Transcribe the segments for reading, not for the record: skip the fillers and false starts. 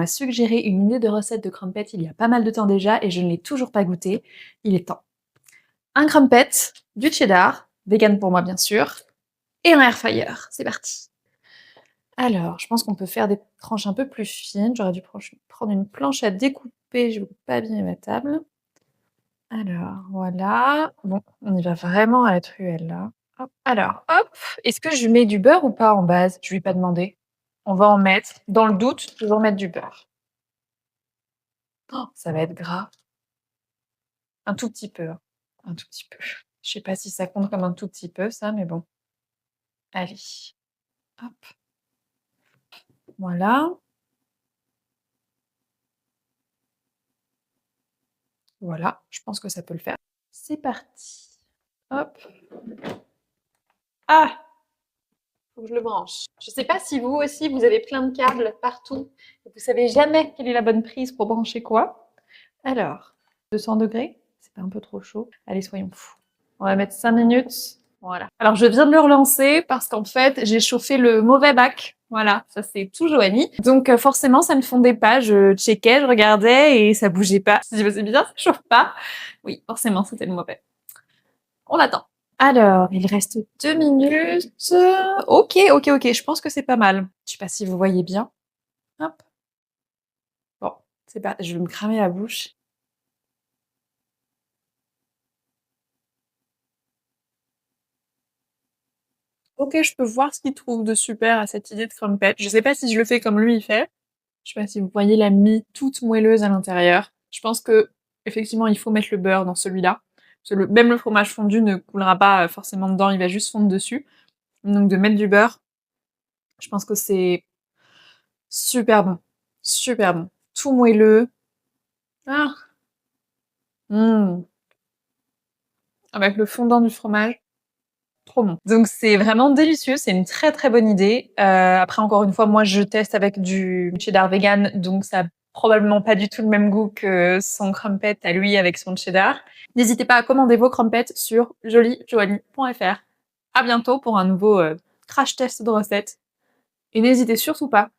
m'a suggéré une idée de recette de crumpet il y a pas mal de temps déjà et je ne l'ai toujours pas goûté. Il est temps. Un crumpet, du cheddar, vegan pour moi bien sûr, et un air fryer. C'est parti. Alors, je pense qu'on peut faire des tranches un peu plus fines. J'aurais dû prendre une planche à découper, je ne veux pas abîmer ma table. Alors, voilà. Bon, on y va vraiment à la truelle là. Hop. Alors, hop, est-ce que je mets du beurre ou pas en base? Je lui ai pas demandé. On va en mettre. Dans le doute, toujours mettre du beurre. Oh, ça va être gras. Un tout petit peu, hein. Un tout petit peu. Je sais pas si ça compte comme un tout petit peu, ça, mais bon. Allez. Hop. Voilà. Voilà, je pense que ça peut le faire. C'est parti. Hop. Ah! Faut que je le branche. Je sais pas si vous aussi, vous avez plein de câbles partout. Et vous savez jamais quelle est la bonne prise pour brancher quoi. Alors, 200 degrés, c'est pas un peu trop chaud? Allez, soyons fous. On va mettre 5 minutes. Voilà. Alors, je viens de le relancer parce qu'en fait, j'ai chauffé le mauvais bac. Voilà, ça c'est tout Joanie. Donc forcément, ça ne fondait pas. Je checkais, je regardais et ça bougeait pas. Je me suis dit, bah, c'est bizarre, ça chauffe pas. Oui, forcément, c'était le mauvais. On attend. Alors, il reste 2 minutes. Ok, ok, ok, je pense que c'est pas mal. Je sais pas si vous voyez bien. Hop. Bon, c'est pas... Je vais me cramer la bouche. Ok, je peux voir ce qu'il trouve de super à cette idée de crumpet. Je sais pas si je le fais comme lui il fait. Je sais pas si vous voyez la mie toute moelleuse à l'intérieur. Je pense que, effectivement, il faut mettre le beurre dans celui-là. Parce que même le fromage fondu ne coulera pas forcément dedans, il va juste fondre dessus. Donc de mettre du beurre, je pense que c'est super bon. Super bon. Tout moelleux. Ah, mmh. Avec le fondant du fromage, trop bon. Donc c'est vraiment délicieux, c'est une très très bonne idée. Après encore une fois, moi je teste avec du cheddar vegan, donc ça a probablement pas du tout le même goût que son crumpet à lui avec son cheddar. N'hésitez pas à commander vos crumpets sur joliejoanie.fr. À bientôt pour un nouveau crash test de recettes. Et n'hésitez surtout pas,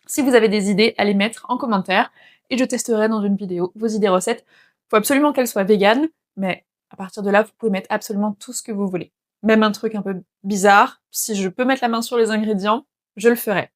si vous avez des idées, à les mettre en commentaire et je testerai dans une vidéo vos idées recettes. Faut absolument qu'elles soient véganes, mais à partir de là, vous pouvez mettre absolument tout ce que vous voulez. Même un truc un peu bizarre, si je peux mettre la main sur les ingrédients, je le ferai.